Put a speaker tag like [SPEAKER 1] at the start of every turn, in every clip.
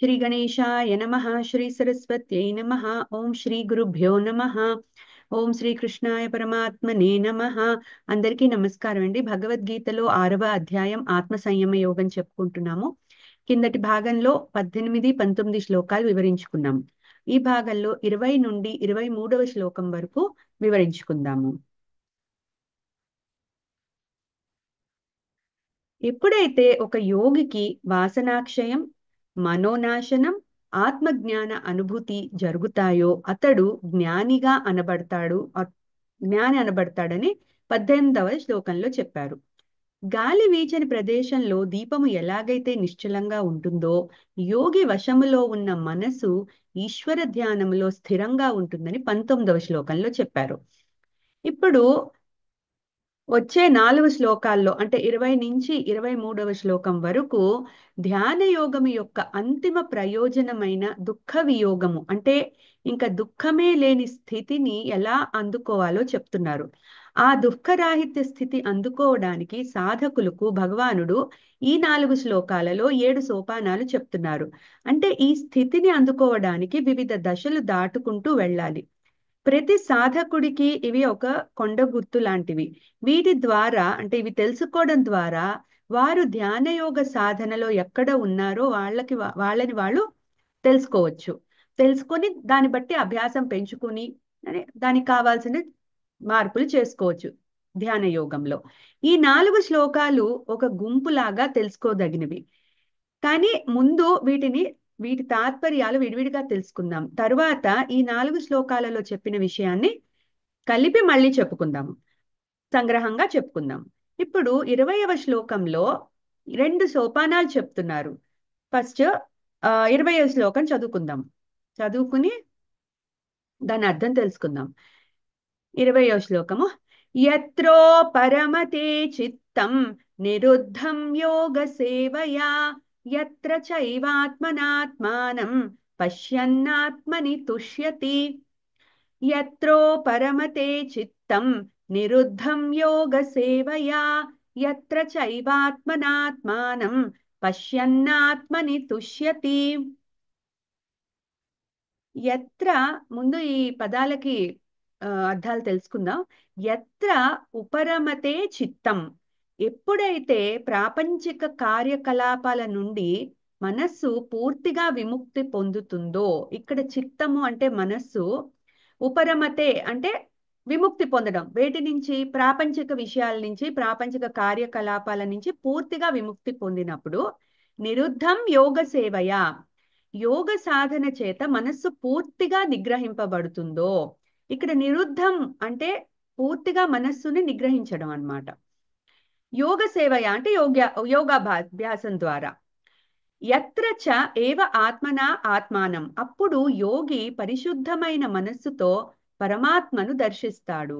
[SPEAKER 1] శ్రీ గణేశాయ నమః. శ్రీ సరస్వత్యై నమః. ఓం శ్రీ గురుభ్యో నమః. ఓం శ్రీ కృష్ణాయ పరమాత్మనే నమః. అందరికీ నమస్కారం అండి. భగవద్గీతలో 6వ అధ్యాయం ఆత్మ సంయమ యోగం చెప్పుకుంటున్నాము. కిందటి భాగంలో 18, 19 శ్లోకాలు వివరించుకున్నాము. ఈ భాగంలో 20 నుండి 23వ శ్లోకం వరకు వివరించుకుందాము. ఎప్పుడైతే ఒక యోగికి వాసనాక్షయం, మనోనాశనం, ఆత్మజ్ఞాన అనుభూతి జరుగుతాయో అతడు జ్ఞాని అనబడతాడని 18వ శ్లోకంలో చెప్పారు. గాలి వీచని ప్రదేశంలో దీపము ఎలాగైతే నిశ్చలంగా ఉంటుందో, యోగి వశములో ఉన్న మనసు ఈశ్వర ధ్యానంలో స్థిరంగా ఉంటుందని 19వ శ్లోకంలో చెప్పారు. ఇప్పుడు వచ్చే 4 శ్లోకాల్లో అంటే 20 నుంచి 23వ శ్లోకం వరకు ధ్యాన యోగము యొక్క అంతిమ ప్రయోజనమైన దుఃఖ వియోగము అంటే ఇంకా దుఃఖమే లేని స్థితిని ఎలా అందుకోవాలో చెప్తున్నారు. ఆ దుఃఖరాహిత్య స్థితి అందుకోవడానికి సాధకులకు భగవానుడు ఈ 4 శ్లోకాలలో 7 సోపానాలు చెప్తున్నారు. అంటే ఈ స్థితిని అందుకోవడానికి వివిధ దశలు దాటుకుంటూ వెళ్ళాలి. ప్రతి సాధకుడికి ఇవి ఒక కొండ గుర్తు లాంటివి. వీటి ద్వారా అంటే ఇవి తెలుసుకోవడం ద్వారా వారు ధ్యానయోగ సాధనలో ఎక్కడ ఉన్నారో వాళ్ళని వాళ్ళు తెలుసుకోవచ్చు. తెలుసుకొని దాన్ని బట్టి అభ్యాసం పెంచుకొని దానికి కావాల్సిన మార్పులు చేసుకోవచ్చు ధ్యాన యోగంలో. ఈ 4 శ్లోకాలు ఒక గుంపులాగా తెలుసుకోదగినవి. కానీ ముందు వీటి తాత్పర్యాలు విడివిడిగా తెలుసుకుందాం. తరువాత ఈ 4 శ్లోకాలలో చెప్పిన విషయాన్ని కలిపి మళ్ళీ చెప్పుకుందాము, సంగ్రహంగా చెప్పుకుందాం. ఇప్పుడు 20వ శ్లోకంలో 2 సోపానాలు చెప్తున్నారు. ఫస్ట్ 20వ శ్లోకం చదువుకుందాం. చదువుకుని దాని అర్థం తెలుసుకుందాం. 20వ శ్లోకము. యత్రో పరమతే చిత్తం నిరుద్ధం యోగ సేవయా యత్ర చైవాత్మనాత్మానం పశ్యన్నాత్మని తుష్యతి. యత్రో పరమతే చిత్తం నిరుద్ధం యోగ సేవయా యత్ర చైవాత్మనాత్మానం పశ్యన్నాత్మని తుష్యతి. యత్ర ముందు ఈ పదాలకి అర్థాలు తెలుసుకుందాం. యత్ర ఉపరమతే చిత్తం, ఎప్పుడైతే ప్రాపంచిక కార్యకలాపాల నుండి మనస్సు పూర్తిగా విముక్తి పొందుతుందో, ఇక్కడ చిత్తము అంటే మనస్సు, ఉపరమతే అంటే విముక్తి పొందడం, వేటి నుంచి? ప్రాపంచిక విషయాల నుంచి, ప్రాపంచిక కార్యకలాపాల నుంచి పూర్తిగా విముక్తి పొందినప్పుడు నిరుద్ధం యోగ సేవయా, యోగ సాధన చేత మనస్సు పూర్తిగా నిగ్రహింపబడుతుందో. ఇక్కడ నిరుద్ధం అంటే పూర్తిగా మనస్సుని నిగ్రహించడం అన్నమాట. యోగ సేవయ అంటే యోగాభ్యాసం ద్వారా. యత్ర చ ఏవ ఆత్మనా ఆత్మానం, అప్పుడు యోగి పరిశుద్ధమైన మనస్సుతో పరమాత్మను దర్శిస్తాడు.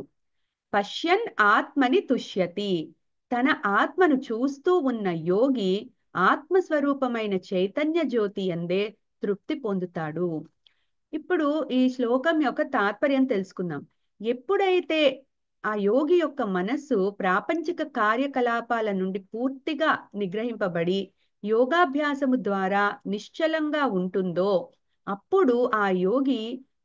[SPEAKER 1] పశ్యన్ ఆత్మని తుష్యతి, తన ఆత్మను చూస్తూ ఉన్న యోగి ఆత్మస్వరూపమైన చైతన్య జ్యోతి యందే తృప్తి పొందుతాడు. ఇప్పుడు ఈ శ్లోకం యొక్క తాత్పర్యం తెలుసుకుందాం. ఎప్పుడైతే ఆ యోగి యొక్క మనస్సు ప్రాపంచిక కార్యకలాపాల నుండి పూర్తిగా నిగ్రహింపబడి యోగాభ్యాసము ద్వారా నిశ్చలంగా ఉంటుందో, అప్పుడు ఆ యోగి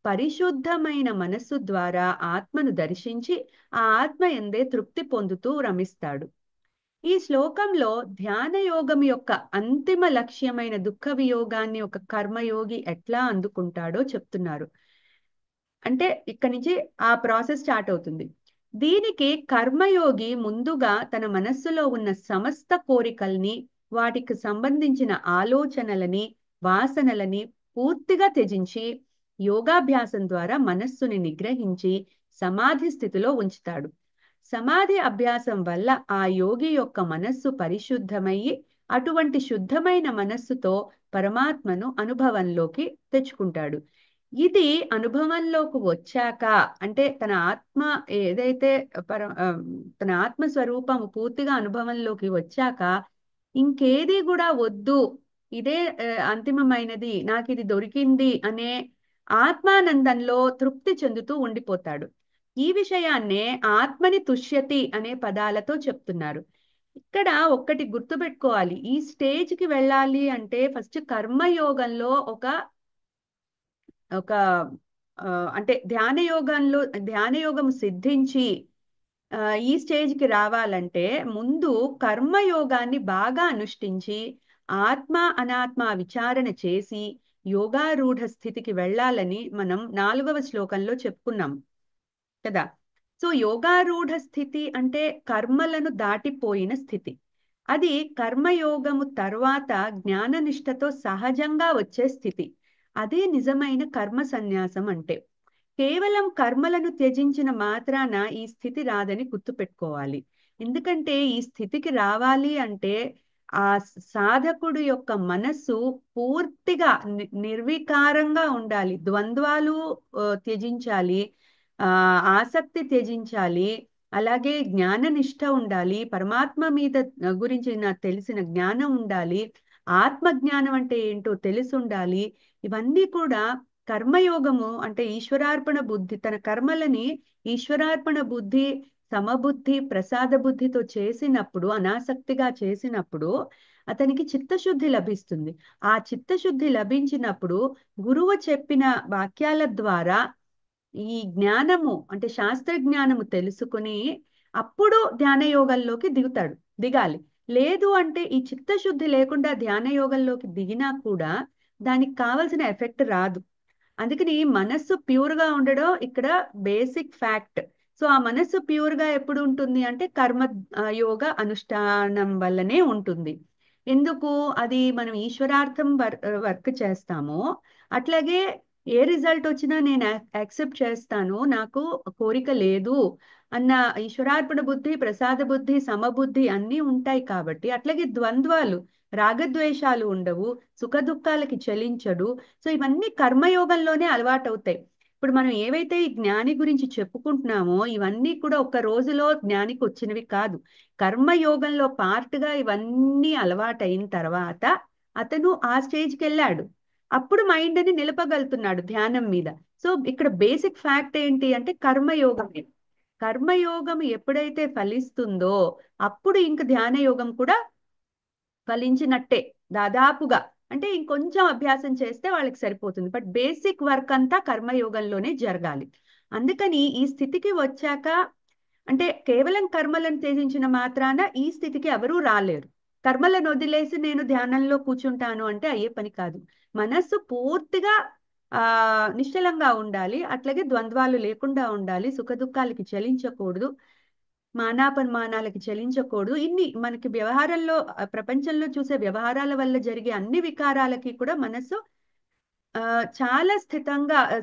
[SPEAKER 1] పరిశుద్ధమైన మనస్సు ద్వారా ఆత్మను దర్శించి ఆ ఆత్మ యందే తృప్తి పొందుతూ రమిస్తాడు. ఈ శ్లోకంలో ధ్యాన యోగం యొక్క అంతిమ లక్ష్యమైన దుఃఖ వియోగాన్ని ఒక కర్మయోగి ఎట్లా అందుకుంటాడో చెప్తున్నారు. అంటే ఇక్కడి నుంచి ఆ ప్రాసెస్ స్టార్ట్ అవుతుంది. దీనికి కర్మయోగి ముందుగా తన మనస్సులో ఉన్న సమస్త కోరికల్ని, వాటికి సంబంధించిన ఆలోచనలని, వాసనలని పూర్తిగా త్యజించి యోగాభ్యాసం ద్వారా మనస్సుని నిగ్రహించి సమాధి స్థితిలో ఉంచుతాడు. సమాధి అభ్యాసం వల్ల ఆ యోగి యొక్క మనస్సు పరిశుద్ధమయ్యి అటువంటి శుద్ధమైన మనస్సుతో పరమాత్మను అనుభవంలోకి తెచ్చుకుంటాడు. ఇది అనుభవంలోకి వచ్చాక అంటే తన ఆత్మ ఏదైతే తన ఆత్మస్వరూపము పూర్తిగా అనుభవంలోకి వచ్చాక ఇంకేది కూడా వద్దు, ఇదే అంతిమమైనది, నాకు ఇది దొరికింది అనే ఆత్మానందంలో తృప్తి చెందుతూ ఉండిపోతాడు. ఈ విషయాన్నే ఆత్మని తుష్యతి అనే పదాలతో చెప్తున్నారు. ఇక్కడ ఒక్కటి గుర్తుపెట్టుకోవాలి, ఈ స్టేజ్ కి వెళ్ళాలి అంటే ఫస్ట్ కర్మయోగంలో ఒక ఒక ఆ, అంటే ధ్యాన యోగం సిద్ధించి ఆ, ఈ స్టేజ్కి రావాలంటే ముందు కర్మయోగాన్ని బాగా అనుష్ఠించి ఆత్మ అనాత్మ విచారణ చేసి యోగారూఢ స్థితికి వెళ్ళాలని మనం 4వ శ్లోకంలో చెప్పుకున్నాం కదా. సో యోగారూఢ స్థితి అంటే కర్మలను దాటిపోయిన స్థితి. అది కర్మయోగము తర్వాత జ్ఞాననిష్టతో సహజంగా వచ్చే స్థితి. అదే నిజమైన కర్మ సన్యాసం అంటే. కేవలం కర్మలను త్యజించిన మాత్రాన ఈ స్థితి రాదని గుర్తుపెట్టుకోవాలి. ఎందుకంటే ఈ స్థితికి రావాలి అంటే ఆ సాధకుడు యొక్క మనస్సు పూర్తిగా నిర్వికారంగా ఉండాలి. ద్వంద్వాలు త్యజించాలి, ఆ ఆసక్తి త్యజించాలి, అలాగే జ్ఞాననిష్ట ఉండాలి, పరమాత్మ మీద గురించి నాకు తెలిసిన జ్ఞానం ఉండాలి, ఆత్మ జ్ఞానం అంటే ఏంటో తెలిసి ఉండాలి. ఇవన్నీ కూడా కర్మయోగము అంటే ఈశ్వరార్పణ బుద్ధి, తన కర్మలని ఈశ్వరార్పణ బుద్ధి, సమబుద్ధి, ప్రసాద బుద్ధితో చేసినప్పుడు, అనాసక్తిగా చేసినప్పుడు అతనికి చిత్తశుద్ధి లభిస్తుంది. ఆ చిత్తశుద్ధి లభించినప్పుడు గురువు చెప్పిన వాక్యాల ద్వారా ఈ జ్ఞానము అంటే శాస్త్ర జ్ఞానము తెలుసుకుని అప్పుడు ధ్యాన యోగంలోకి దిగాలి. లేదు అంటే ఈ చిత్తశుద్ధి లేకుండా ధ్యాన యోగంలోకి దిగినా కూడా దానికి కావలసిన ఎఫెక్ట్ రాదు. అందుకని మనస్సు ప్యూర్ గా ఉండడం ఇక్కడ బేసిక్ ఫ్యాక్ట్. సో ఆ మనస్సు ప్యూర్ గా ఎప్పుడు ఉంటుంది అంటే కర్మ యోగ అనుష్ఠానం వల్లనే ఉంటుంది. ఎందుకు? అది మనం ఈశ్వరార్థం వర్క్ చేస్తామో అట్లాగే ఏ రిజల్ట్ వచ్చినా నేను యాక్సెప్ట్ చేస్తాను, నాకు కోరిక లేదు అన్న ఈశ్వరార్పణ బుద్ధి, ప్రసాద బుద్ధి, సమబుద్ధి అన్నీ ఉంటాయి కాబట్టి. అట్లాగే ద్వంద్వాలు, రాగద్వేషాలు ఉండవు, సుఖ దుఃఖాలకి చలించడు. సో ఇవన్నీ కర్మయోగంలోనే అలవాటు అవుతాయి. ఇప్పుడు మనం ఏవైతే ఈ జ్ఞాని గురించి చెప్పుకుంటున్నామో ఇవన్నీ కూడా ఒక రోజులో జ్ఞానికి వచ్చినవి కాదు. కర్మయోగంలో పార్ట్గా ఇవన్నీ అలవాటైన తర్వాత అతను ఆ స్టేజ్కి వెళ్ళాడు. అప్పుడు మైండ్ని నిలపగలుగుతున్నాడు ధ్యానం మీద. సో ఇక్కడ బేసిక్ ఫ్యాక్ట్ ఏంటి అంటే కర్మయోగమే. కర్మయోగం ఎప్పుడైతే ఫలిస్తుందో అప్పుడు ఇంక ధ్యాన యోగం కూడా ఫలించినట్టే దాదాపుగా. అంటే ఇంకొంచెం అభ్యాసం చేస్తే వాళ్ళకి సరిపోతుంది, బట్ బేసిక్ వర్క్ అంతా కర్మయోగంలోనే జరగాలి. అందుకని ఈ స్థితికి వచ్చాక అంటే కేవలం కర్మలను త్యజించిన మాత్రాన ఈ స్థితికి ఎవరూ రాలేరు. కర్మలను వదిలేసి నేను ధ్యానంలో కూర్చుంటాను అంటే అయ్యే పని కాదు. మనస్సు పూర్తిగా ఆ నిశ్చలంగా ఉండాలి, అట్లాగే ద్వంద్వాలు లేకుండా ఉండాలి, సుఖ దుఃఖాలకి చలించకూడదు, మానాపమానాలకి చలించకూడదు. ఇన్ని మనకి వ్యవహారంలో ప్రపంచంలో చూసే వ్యవహారాల వల్ల జరిగే అన్ని వికారాలకి కూడా మనస్సు ఆ చాలా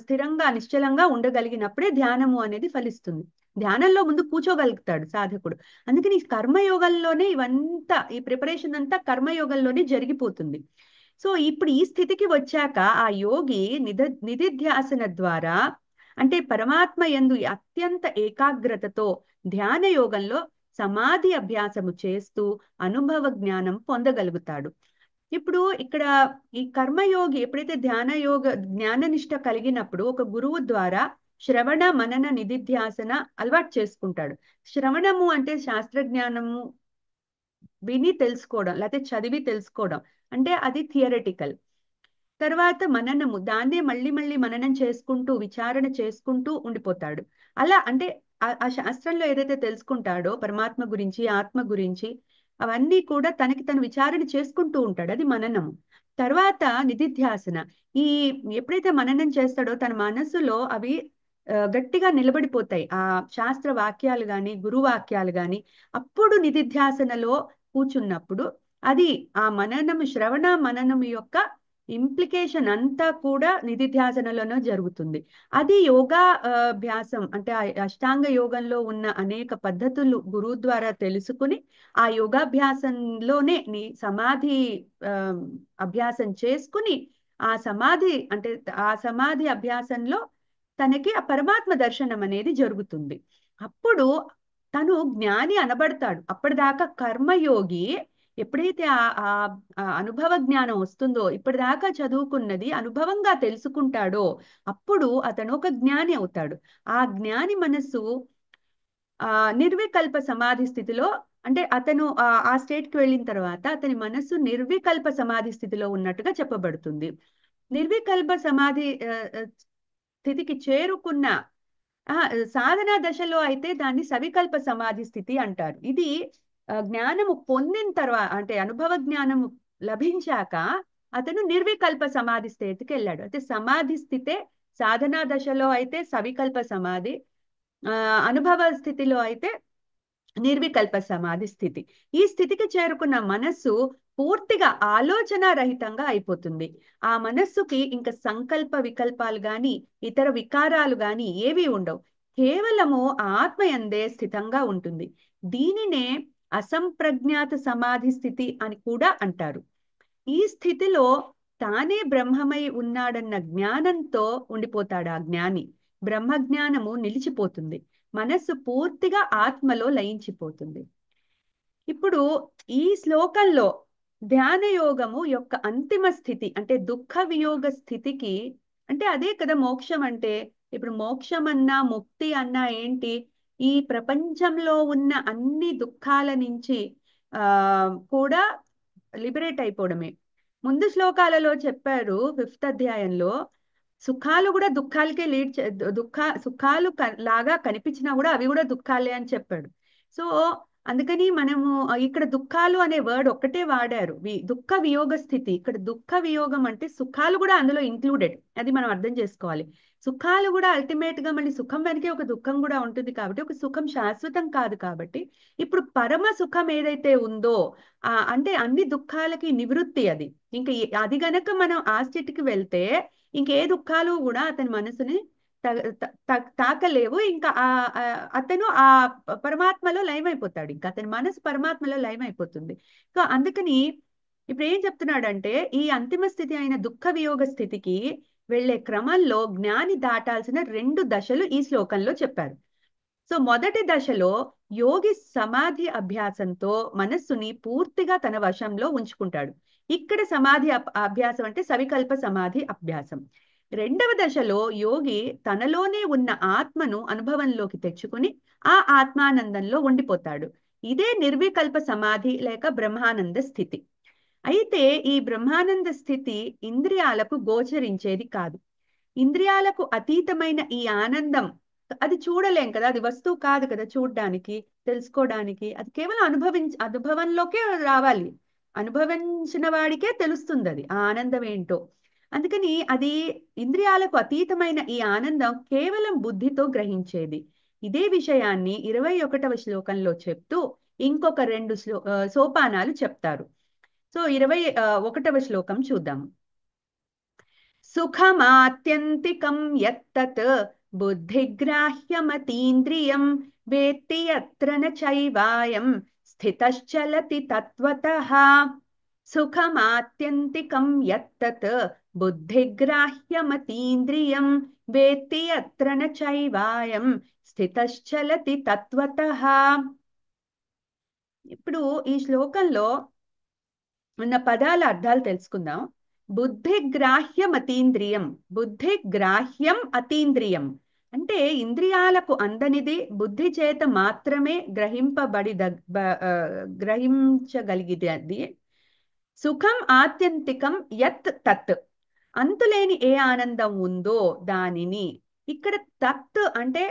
[SPEAKER 1] స్థిరంగా నిశ్చలంగా ఉండగలిగినప్పుడే ధ్యానము అనేది ఫలిస్తుంది. ధ్యానంలో ముందు కూర్చోగలుగుతాడు సాధకుడు. అందుకని ఈ కర్మయోగంలోనే ఇవంతా, ఈ ప్రిపరేషన్ అంతా కర్మయోగంలోనే జరిగిపోతుంది. సో ఇప్పుడు ఈ స్థితికి వచ్చాక ఆ యోగి నిధిధ్యాసన ద్వారా అంటే పరమాత్మ యందు అత్యంత ఏకాగ్రతతో ధ్యాన యోగంలో సమాధి అభ్యాసము చేస్తూ అనుభవ జ్ఞానం పొందగలుగుతాడు. ఇప్పుడు ఇక్కడ ఈ కర్మయోగి ఎప్పుడైతే జ్ఞాననిష్ట కలిగినప్పుడు ఒక గురువు ద్వారా శ్రవణ మనన నిధిధ్యాసన అలవాటు చేసుకుంటాడు. శ్రవణము అంటే శాస్త్ర జ్ఞానము విని తెలుసుకోవడం, లేకపోతే చదివి తెలుసుకోవడం, అంటే అది థియరటికల్. తర్వాత మననము, దాన్నే మళ్ళీ మళ్ళీ మననం చేసుకుంటూ విచారణ చేసుకుంటూ ఉండిపోతాడు. అలా అంటే ఆ శాస్త్రంలో ఏదైతే తెలుసుకుంటాడో పరమాత్మ గురించి, ఆత్మ గురించి, అవన్నీ కూడా తనకి తను విచారణ చేసుకుంటూ ఉంటాడు, అది మననము. తర్వాత నిధిధ్యాసన. ఈ ఎప్పుడైతే మననం చేస్తాడో తన మనస్సులో అవి గట్టిగా నిలబడిపోతాయి, ఆ శాస్త్ర వాక్యాలు గాని గురువాక్యాలు గాని. అప్పుడు నిధిధ్యాసనలో కూర్చున్నప్పుడు అది ఆ మననము, శ్రవణ మననము యొక్క ఇంప్లికేషన్ అంతా కూడా నిధిధ్యాసనలోనే జరుగుతుంది. అది యోగా అభ్యాసం అంటే అష్టాంగ యోగంలో ఉన్న అనేక పద్ధతులు గురువు ద్వారా తెలుసుకుని ఆ యోగాభ్యాసంలోనే సమాధి ఆ, అభ్యాసం చేసుకుని ఆ సమాధి అభ్యాసంలో తనకి ఆ పరమాత్మ దర్శనం అనేది జరుగుతుంది. అప్పుడు తను జ్ఞాని అనబడతాడు. అప్పటిదాకా కర్మయోగి ఎప్పుడైతే ఆ అనుభవ జ్ఞానం వస్తుందో, ఇప్పటిదాకా చదువుకున్నది అనుభవంగా తెలుసుకుంటాడో అప్పుడు అతను ఒక జ్ఞాని అవుతాడు. ఆ జ్ఞాని మనస్సు నిర్వికల్ప సమాధి స్థితిలో అంటే అతను ఆ స్టేట్ కి వెళ్ళిన తర్వాత అతని మనస్సు నిర్వికల్ప సమాధి స్థితిలో ఉన్నట్టుగా చెప్పబడుతుంది. నిర్వికల్ప సమాధి స్థితికి చేరుకున్న ఆ సాధనా దశలో అయితే దాన్ని సవికల్ప సమాధి స్థితి అంటారు. ఇది జ్ఞానము పొందిన తర్వాత, అంటే అనుభవ జ్ఞానము లభించాక అతను నిర్వికల్ప సమాధి స్థితికి వెళ్ళాడు. అయితే సమాధి స్థితే సాధనా దశలో అయితే సవికల్ప సమాధి, ఆ అనుభవ స్థితిలో అయితే నిర్వికల్ప సమాధి స్థితి. ఈ స్థితికి చేరుకున్న మనస్సు పూర్తిగా ఆలోచన రహితంగా అయిపోతుంది. ఆ మనస్సుకి ఇంకా సంకల్ప వికల్పాలు గాని ఇతర వికారాలు గాని ఏవి ఉండవు. కేవలము ఆత్మయందే స్థితంగా ఉంటుంది. దీనినే అసంప్రజ్ఞాత సమాధి స్థితి అని కూడా అంటారు. ఈ స్థితిలో తానే బ్రహ్మమై ఉన్నాడన్న జ్ఞానంతో ఉండిపోతాడు ఆ జ్ఞాని. బ్రహ్మజ్ఞానము నిలిచిపోతుంది. మనస్సు పూర్తిగా ఆత్మలో లయించిపోతుంది. ఇప్పుడు ఈ శ్లోకంలో ధ్యాన యోగము యొక్క అంతిమ స్థితి అంటే దుఃఖ వియోగ స్థితికి, అంటే అదే కదా మోక్షం అంటే. ఇప్పుడు మోక్షం అన్నా ముక్తి అన్నా ఏంటి? ఈ ప్రపంచంలో ఉన్న అన్ని దుఃఖాల నుంచి ఆ కూడా లిబరేట్ అయిపోవడమే. ముందు శ్లోకాలలో చెప్పారు, ఫిఫ్త్ అధ్యాయంలో సుఖాలు కూడా దుఃఖాలకే లీడ్ సుఖాలు లాగా కనిపించినా కూడా అవి కూడా దుఃఖాలే అని చెప్పాడు. సో అందుకని మనము ఇక్కడ దుఃఖాలు అనే వర్డ్ ఒక్కటే వాడారు, దుఃఖ వియోగ స్థితి. ఇక్కడ దుఃఖ వియోగం అంటే సుఖాలు కూడా అందులో ఇంక్లూడెడ్, అది మనం అర్థం చేసుకోవాలి. సుఖాలు కూడా అల్టిమేట్ గా మళ్ళీ సుఖం వెనకే ఒక దుఃఖం కూడా ఉంటుంది కాబట్టి, ఒక సుఖం శాశ్వతం కాదు కాబట్టి, ఇప్పుడు పరమ సుఖం ఏదైతే ఉందో అంటే అన్ని దుఃఖాలకి నివృత్తి అది. ఇంకా అది గనక మనం ఆ స్థితికి వెళ్తే ఇంకే దుఃఖాలు కూడా అతని మనసుని తాకలేవు. ఇంకా అతను ఆ పరమాత్మలో లయమైపోతాడు. ఇంకా అతని మనసు పరమాత్మలో లయమైపోతుంది. సో అందుకని ఇప్పుడు ఏం చెప్తున్నాడంటే, ఈ అంతిమ స్థితి అయిన దుఃఖ వియోగ స్థితికి వెళ్లే క్రమంలో జ్ఞాని దాటాల్సిన 2 దశలు ఈ శ్లోకంలో చెప్పారు. సో మొదటి దశలో యోగి సమాధి అభ్యాసంతో మనస్సుని పూర్తిగా తన వశంలో ఉంచుకుంటాడు. ఇక్కడ సమాధి అభ్యాసం అంటే సవికల్ప సమాధి అభ్యాసం. రెండవ దశలో యోగి తనలోనే ఉన్న ఆత్మను అనుభవంలోకి తెచ్చుకుని ఆ ఆత్మానందంలో ఉండిపోతాడు. ఇదే నిర్వికల్ప సమాధి లేక బ్రహ్మానంద స్థితి. అయితే ఈ బ్రహ్మానంద స్థితి ఇంద్రియాలకు గోచరించేది కాదు. ఇంద్రియాలకు అతీతమైన ఈ ఆనందం అది చూడలేం కదా, అది వస్తువు కాదు కదా చూడ్డానికి, తెలుసుకోవడానికి. అది కేవలం అనుభవంలోకే రావాలి. అనుభవించిన వాడికే తెలుస్తుంది అది ఆ ఆనందం ఏంటో. అందుకని అది ఇంద్రియాలకు అతీతమైన ఈ ఆనందం కేవలం బుద్ధితో గ్రహించేది. ఇదే విషయాన్ని 21వ శ్లోకంలో చెప్తూ ఇంకొక 2 సోపానాలు చెప్తారు. సో 21వ శ్లోకం చూద్దాం. సుఖమాత్యంతికం యత్తత్ బుద్ధిగ్రాహ్యమతీంద్రియం వేత్తి యత్ర న చైవాయం స్థితశ్చలతి తత్వతః. సుఖమాత్యంతికం యత్తత్ బుద్ధిగ్రాహ్యమతీంద్రియం వేత్తి యత్ర న చైవాయం స్థితశ్చలతి తత్వతః. ఇప్పుడు ఈ శ్లోకంలో ఉన్న పదాల అర్థాలు తెలుసుకుందాం. బుద్ధిగ్రాహ్యం అతీంద్రియం. బుద్ధిగ్రాహ్యం అతీంద్రియం అంటే ఇంద్రియాలకు అందనిది బుద్ధి చేత మాత్రమే గ్రహించగలిగేది. సుఖం ఆత్యంతికం యత్ తత్. అంతులేని ఏ ఆనందం ఉందో దానిని. ఇక్కడ తత్ అంటే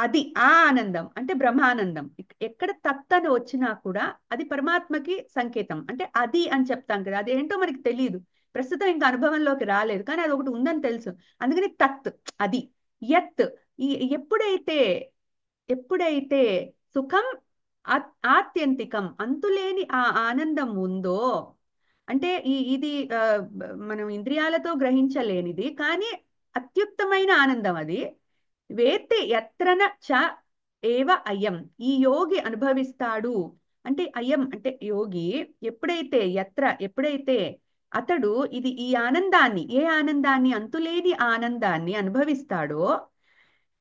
[SPEAKER 1] అది, ఆ ఆనందం అంటే బ్రహ్మానందం. ఎక్కడ తత్ అని వచ్చినా కూడా అది పరమాత్మకి సంకేతం. అంటే అది అని చెప్తాం కదా, అది ఏంటో మనకి తెలియదు, ప్రస్తుతం ఇంకా అనుభవంలోకి రాలేదు, కానీ అది ఒకటి ఉందని తెలుసు. అందుకని తత్ అది. యత్ ఎప్పుడైతే ఎప్పుడైతే సుఖం ఆత్యంతికం అంతులేని ఆ ఆనందం ఉందో, అంటే ఇది మనం ఇంద్రియాలతో గ్రహించలేనిది కానీ అత్యుత్తమైన ఆనందం అది. వేత్తి యత్రన చ ఏవ అయం. ఈ యోగి అనుభవిస్తాడు. అంటే అయం అంటే యోగి ఎప్పుడైతే అతడు ఈ ఆనందాన్ని, ఏ ఆనందాన్ని, అంతులేని ఆనందాన్ని అనుభవిస్తాడో,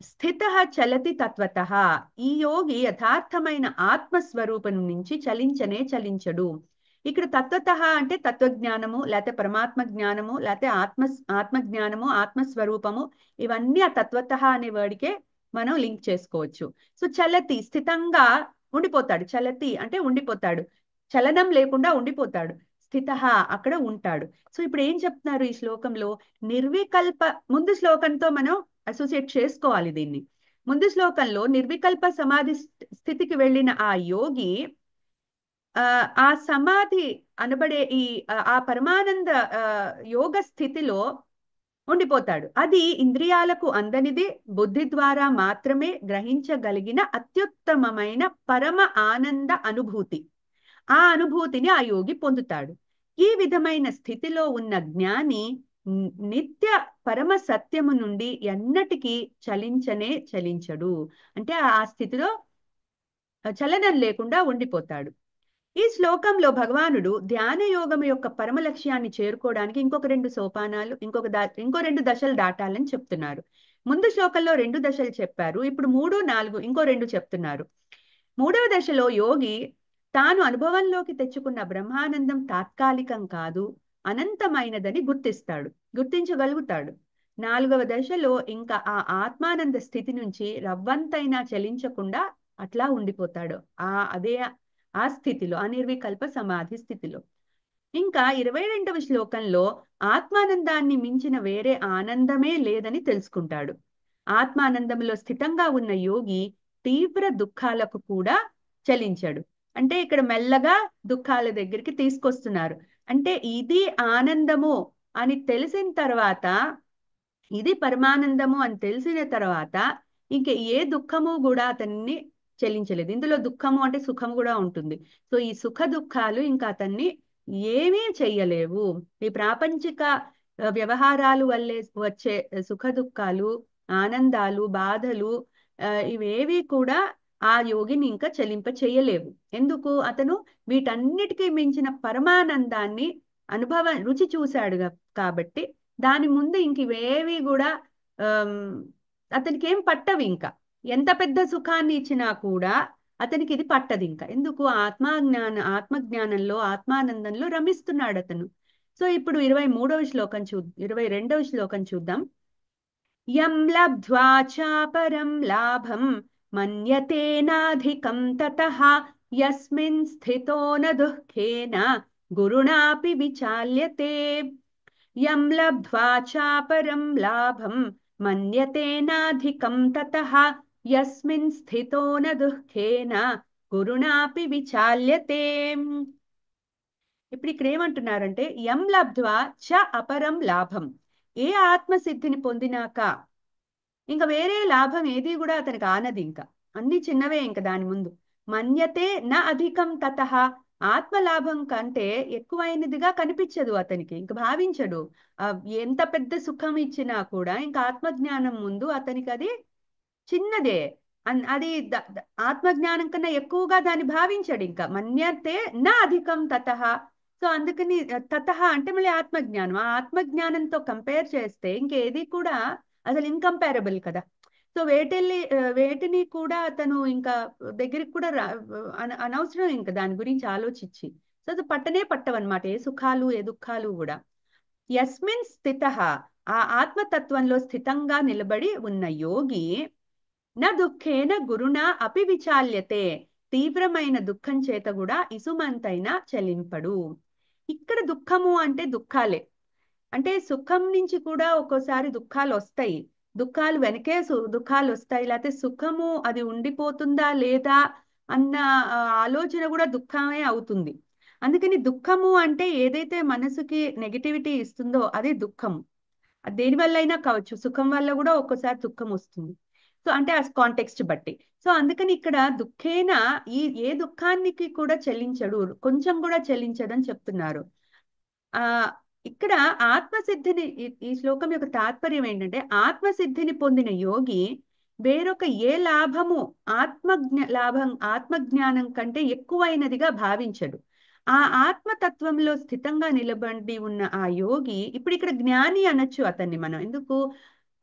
[SPEAKER 1] స్థితః చలతి తత్వతః. ఈ యోగి యథార్థమైన ఆత్మస్వరూపం నుంచి చలించడు. ఇక్కడ తత్వతః అంటే తత్వజ్ఞానము, లేకపోతే పరమాత్మ జ్ఞానము, లేకపోతే ఆత్మజ్ఞానము, ఆత్మస్వరూపము, ఇవన్నీ ఆ తత్వతః అనే వర్డ్కే మనం లింక్ చేసుకోవచ్చు. సో చలతి స్థితంగా ఉండిపోతాడు. చలతి అంటే ఉండిపోతాడు, చలనం లేకుండా ఉండిపోతాడు. స్థిత అక్కడ ఉంటాడు. సో ఇప్పుడు ఏం చెప్తున్నారు ఈ శ్లోకంలో? నిర్వికల్ప, ముందు శ్లోకంతో మనం అసోసియేట్ చేసుకోవాలి దీన్ని. ముందు శ్లోకంలో నిర్వికల్ప సమాధి స్థితికి వెళ్ళిన ఆ యోగి ఆ ఆ సమాధి అనబడే ఆ పరమానంద యోగ స్థితిలో ఉండిపోతాడు. అది ఇంద్రియాలకు అందనిది, బుద్ధి ద్వారా మాత్రమే గ్రహించగలిగిన అత్యుత్తమమైన పరమ ఆనంద అనుభూతి. ఆ అనుభూతిని ఆ యోగి పొందుతాడు. ఈ విధమైన స్థితిలో ఉన్న జ్ఞాని నిత్య పరమ సత్యము నుండి ఎన్నటికీ చలించడు. అంటే ఆ స్థితిలో చలనం లేకుండా ఉండిపోతాడు. ఈ శ్లోకంలో భగవానుడు ధ్యాన యోగం యొక్క పరమ లక్ష్యాన్ని చేరుకోవడానికి ఇంకొక 2 సోపానాలు, ఇంకో 2 దశలు దాటాలని చెప్తున్నారు. ముందు శ్లోకంలో 2 దశలు చెప్పారు, ఇప్పుడు 3, 4 ఇంకో 2 చెప్తున్నారు. 3వ దశలో యోగి తాను అనుభవంలోకి తెచ్చుకున్న బ్రహ్మానందం తాత్కాలికం కాదు, అనంతమైనదని గుర్తించగలుగుతాడు. 4వ దశలో ఇంకా ఆ ఆత్మానంద స్థితి నుంచి రవ్వంతైనా చలించకుండా అట్లా ఉండిపోతాడు. అదే ఆ స్థితిలో, అనిర్వికల్ప సమాధి స్థితిలో. ఇంకా 22వ శ్లోకంలో ఆత్మానందాన్ని మించిన వేరే ఆనందమే లేదని తెలుసుకుంటాడు. ఆత్మానందంలో స్థితంగా ఉన్న యోగి తీవ్ర దుఃఖాలకు కూడా చలించాడు. అంటే ఇక్కడ మెల్లగా దుఃఖాల దగ్గరికి తీసుకొస్తున్నారు. అంటే ఇది ఆనందము అని తెలిసిన తర్వాత, ఇది పరమానందము అని తెలిసిన తర్వాత ఇంక ఏ దుఃఖము కూడా అతన్ని చెల్లించలేదు. ఇందులో దుఃఖము అంటే సుఖం కూడా ఉంటుంది. సో ఈ సుఖ దుఃఖాలు ఇంకా అతన్ని ఏమీ చెయ్యలేవు. ఈ ప్రాపంచిక వ్యవహారాలు వల్లే వచ్చే సుఖ దుఃఖాలు, ఆనందాలు, బాధలు ఇవేవి కూడా ఆ యోగిని ఇంకా చెయ్యలేవు. ఎందుకు? అతను వీటన్నిటికీ మించిన పరమానందాన్ని రుచి చూశాడు కాబట్టి దాని ముందు ఇంక ఇవేవి కూడా అతనికి ఏం పట్టవి. ఇంకా ఎంత పెద్ద సుఖాన్ని ఇచ్చినా కూడా అతనికి ఇది పట్టదు. ఇంకా ఎందుకు? ఆత్మజ్ఞానంలో, ఆత్మానందంలో రమిస్తున్నాడు అతను. సో ఇప్పుడు 22వ శ్లోకం చూద్దాం. యం లబ్ధ్వా చాపరం లాభం మన్యతేనాధికం తతః యస్మిన్ స్థితో న దుఃఖేన గురుణాపి విచాల్యతే. యం లబ్ధ్వా చాపరం లాభం మన్యతేనాధికం తతః యస్మిన్ స్థితో న దుఃఖేన గురుణాపి విచాల్యతే. ఇప్పుడు ఇక్కడ ఏమంటున్నారంటే, యం లబ్ధ్వా చ అపరం లాభం, ఏ ఆత్మసిద్ధిని పొందినాక ఇంకా వేరే లాభం ఏది కూడా అతనికి ఆనది. ఇంకా అన్ని చిన్నవే ఇంకా దాని ముందు. మన్యతే న అధికం తతః, ఆత్మలాభం కంటే ఎక్కువైనదిగా కనిపించదు అతనికి. ఇంకా భావించడు. ఎంత పెద్ద సుఖం ఇచ్చినా కూడా ఇంకా ఆత్మజ్ఞానం ముందు అతనికి అది చిన్నదే. అది ఆత్మజ్ఞానం కన్నా ఎక్కువగా దాన్ని భావించడు. ఇంకా మన్యతే నా అధికం తతః. సో అందుకని తతః అంటే మళ్ళీ ఆత్మజ్ఞానం. ఆ ఆత్మజ్ఞానంతో కంపేర్ చేస్తే ఇంకేది కూడా అసలు ఇన్కంపారబుల్ కదా. సో వేటిని కూడా అతను ఇంకా దగ్గరికి కూడా అనవసరం ఇంకా దాని గురించి ఆలోచించి. సో అది పట్టవన్నమాట ఏ సుఖాలు ఏ దుఃఖాలు కూడా. యస్మిన్ స్థితః, ఆ ఆత్మతత్వంలో స్థితంగా నిలబడి ఉన్న యోగి నా దుఃఖేన గురునా అపి విచాల్యతే, తీవ్రమైన దుఃఖం చేత కూడా ఇసుమంతైనా చలింపడు. ఇక్కడ దుఃఖము అంటే దుఃఖాలే. అంటే సుఖం నుంచి కూడా ఒక్కోసారి దుఃఖాలు వస్తాయి. దుఃఖాలు వెనకే దుఃఖాలు వస్తాయి. లేకపోతే సుఖము అది ఉండిపోతుందా లేదా అన్న ఆలోచన కూడా దుఃఖమే అవుతుంది. అందుకని దుఃఖము అంటే ఏదైతే మనసుకి నెగిటివిటీ ఇస్తుందో అది దుఃఖము. అది దేని వల్ల అయినా కావచ్చు. సుఖం వల్ల కూడా ఒక్కోసారి దుఃఖం వస్తుంది. సో అంటే ఆ కాంటెక్స్ట్ బట్టి. సో అందుకని ఇక్కడ దుఃఖేన ఏ దుఃఖానికి కూడా చెల్లించడు, కొంచెం కూడా చెల్లించదని చెప్తున్నారు. ఇక్కడ ఆత్మసిద్ధిని, ఈ శ్లోకం యొక్క తాత్పర్యం ఏంటంటే, ఆత్మసిద్ధిని పొందిన యోగి వేరొక ఏ లాభము ఆత్మజ్ఞానం కంటే ఎక్కువైనదిగా భావించడు. ఆ ఆత్మతత్వంలో స్థితంగా నిలబడి ఉన్న ఆ యోగి, ఇప్పుడు ఇక్కడ జ్ఞాని అనొచ్చు అతన్ని మనం. ఎందుకు?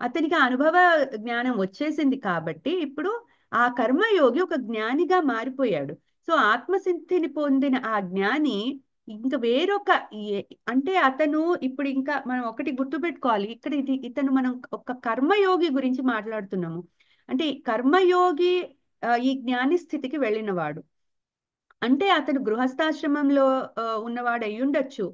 [SPEAKER 1] అతనికి అనుభవ జ్ఞానం వచ్చేసింది కాబట్టి ఇప్పుడు ఆ కర్మయోగి ఒక జ్ఞానిగా మారిపోయాడు. సో ఆత్మసిద్ధిని పొందిన ఆ జ్ఞాని ఇంకా వేరొక అంటే అతను ఇప్పుడు ఇంకా మనం ఒకటి గుర్తుపెట్టుకోవాలి. ఇక్కడ ఇతను మనం ఒక కర్మయోగి గురించి మాట్లాడుతున్నాము. అంటే కర్మయోగి ఈ జ్ఞాని స్థితికి వెళ్ళినవాడు. అంటే అతను గృహస్థాశ్రమంలో ఉన్నవాడు అయ్యుండొచ్చు.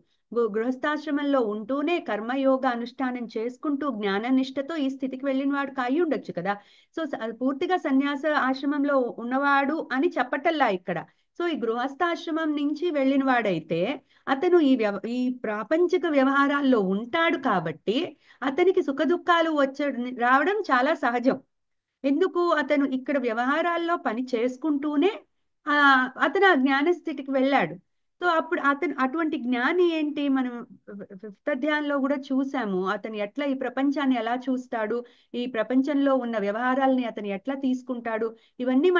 [SPEAKER 1] గృహస్థాశ్రమంలో ఉంటూనే కర్మయోగ అనుష్ఠానం చేసుకుంటూ జ్ఞాననిష్టతో ఈ స్థితికి వెళ్ళిన వాడు కాయి ఉండొచ్చు కదా. సో పూర్తిగా సన్యాస ఆశ్రమంలో ఉన్నవాడు అని చెప్పటల్లా ఇక్కడ. సో ఈ గృహస్థాశ్రమం నుంచి వెళ్ళిన వాడైతే అతను ఈ ప్రాపంచిక వ్యవహారాల్లో ఉంటాడు కాబట్టి అతనికి సుఖ దుఃఖాలు రావడం చాలా సహజం. ఎందుకు అతను ఇక్కడ వ్యవహారాల్లో పని చేసుకుంటూనే ఆ అతను ఆ జ్ఞాన స్థితికి వెళ్ళాడు. సో అప్పుడు అతను అటువంటి జ్ఞాని ఏంటి, మనం ఫిఫ్త్ అధ్యాయంలో కూడా చూసాము. అతను ఎట్లా ఈ ప్రపంచాన్ని ఎలా చూస్తాడు, ఈ ప్రపంచంలో ఉన్న వ్యవహారాలని అతను ఎట్లా తీసుకుంటాడు, ఇవన్నీ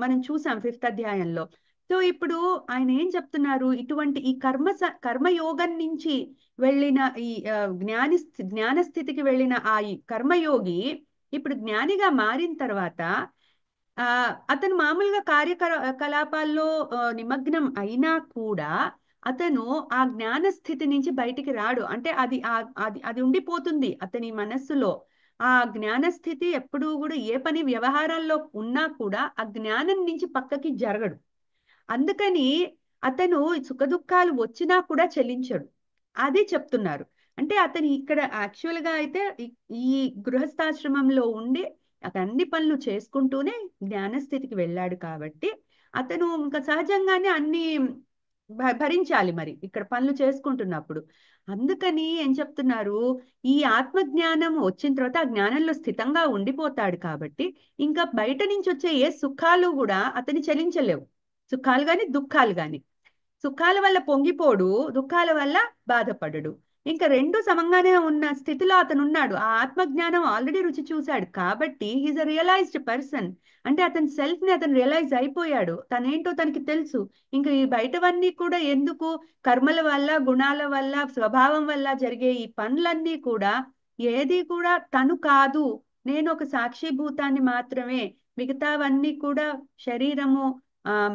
[SPEAKER 1] మనం చూసాం ఫిఫ్త్ అధ్యాయంలో. సో ఇప్పుడు ఆయన ఏం చెప్తున్నారు, ఇటువంటి ఈ కర్మయోగం నుంచి వెళ్ళిన ఈ జ్ఞాన స్థితికి వెళ్ళిన ఆ ఈ కర్మయోగి ఇప్పుడు జ్ఞానిగా మారిన తర్వాత అతను మామూలుగా కార్యకలాపాల్లో నిమగ్నం అయినా కూడా అతను ఆ జ్ఞాన స్థితి నుంచి బయటికి రాడు. అంటే అది ఉండిపోతుంది అతని మనస్సులో. ఆ జ్ఞాన స్థితి ఎప్పుడూ కూడా ఏ పని వ్యవహారాల్లో ఉన్నా కూడా ఆ జ్ఞానం నుంచి పక్కకి జరగడు. అందుకని అతను సుఖదుఖాలు వచ్చినా కూడా చెల్లించడు. అది చెప్తున్నారు. అంటే అతను ఇక్కడ యాక్చువల్ గా అయితే ఈ గృహస్థాశ్రమంలో ఉండి అతను అన్ని పనులు చేసుకుంటూనే జ్ఞానస్థితికి వెళ్ళాడు కాబట్టి అతను ఇంకా సహజంగానే అన్ని భరించాలి మరి ఇక్కడ పనులు చేసుకుంటున్నప్పుడు. అందుకని ఏం చెప్తున్నారు, ఈ ఆత్మజ్ఞానం వచ్చిన తర్వాత ఆ జ్ఞానంలో స్థితంగా ఉండిపోతాడు కాబట్టి ఇంకా బయట నుంచి వచ్చే ఏ సుఖాలు కూడా అతని చలించలేవు. సుఖాలు గాని దుఃఖాలు గాని. సుఖాల వల్ల పొంగిపోడు, దుఃఖాల వల్ల బాధపడడు. ఇంకా రెండు సమంగానే ఉన్న స్థితిలో అతను ఉన్నాడు. ఆ ఆత్మజ్ఞానం ఆల్రెడీ రుచి చూశాడు కాబట్టి హీజ్ అ రియలైజ్డ్ పర్సన్. అంటే అతని సెల్ఫ్ ని అతను రియలైజ్ అయిపోయాడు. తనేంటో తనకి తెలుసు. ఇంకా ఈ బయటవన్నీ కూడా ఎందుకు, కర్మల వల్ల, గుణాల వల్ల, స్వభావం వల్ల జరిగే ఈ పనులన్నీ కూడా ఏది కూడా తను కాదు, నేను ఒక సాక్షిభూతాన్ని మాత్రమే, మిగతావన్నీ కూడా శరీరము,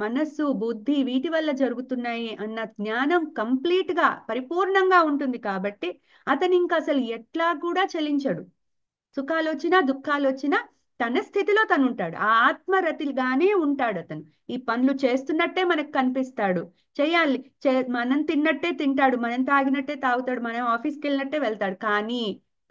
[SPEAKER 1] మనస్సు, బుద్ధి వీటి వల్ల జరుగుతున్నాయి అన్న జ్ఞానం కంప్లీట్ గా పరిపూర్ణంగా ఉంటుంది కాబట్టి అతను ఇంకా అసలు ఎట్లా కూడా చలించడు. సుఖాలు వచ్చినా దుఃఖాలు వచ్చినా తన స్థితిలో తను ఉంటాడు. ఆ ఆత్మరతిగానే ఉంటాడు అతను. ఈ పనులు చేస్తున్నట్టే మనకు కనిపిస్తాడు. చేయాలి, మనం తిన్నట్టే తింటాడు, మనం తాగినట్టే తాగుతాడు, మనం ఆఫీస్కి వెళ్ళినట్టే వెళ్తాడు.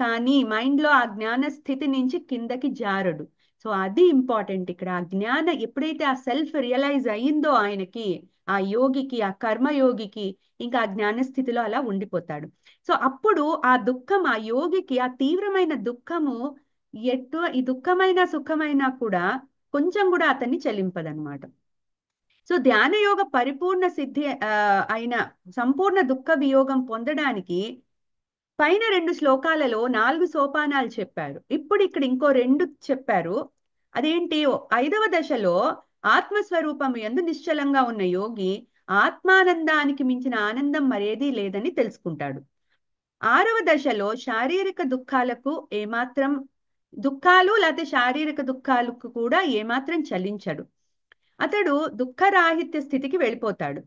[SPEAKER 1] కానీ మైండ్ లో ఆ జ్ఞాన స్థితి నుంచి కిందకి జారడు. సో అది ఇంపార్టెంట్ ఇక్కడ. ఆ జ్ఞాన ఎప్పుడైతే ఆ సెల్ఫ్ రియలైజ్ అయ్యిందో ఆయనకి, ఆ యోగికి, ఆ కర్మయోగికి, ఇంకా ఆ జ్ఞాన స్థితిలో అలా ఉండిపోతాడు. సో అప్పుడు ఆ దుఃఖం, ఆ యోగికి ఆ తీవ్రమైన దుఃఖము ఈ దుఃఖమైన సుఖమైనా కూడా కొంచెం కూడా అతన్ని చెలింపదనమాట. సో ధ్యాన యోగ పరిపూర్ణ సిద్ధి అయిన సంపూర్ణ దుఃఖ వియోగం పొందడానికి పైన 2 శ్లోకాలలో 4 సోపానాలు చెప్పారు. ఇప్పుడు ఇక్కడ ఇంకో 2 చెప్పారు. అదేంటి, 5వ దశలో ఆత్మస్వరూపం యందు నిశ్చలంగా ఉన్న యోగి ఆత్మానందానికి మించిన ఆనందం మరేదీ లేదని తెలుసుకుంటాడు. 6వ దశలో శారీరక దుఃఖాలకు ఏమాత్రం, దుఃఖాలు లేకపోతే శారీరక దుఃఖాలకు కూడా ఏమాత్రం చలించడు. అతడు దుఃఖరాహిత్య స్థితికి వెళ్ళిపోతాడు.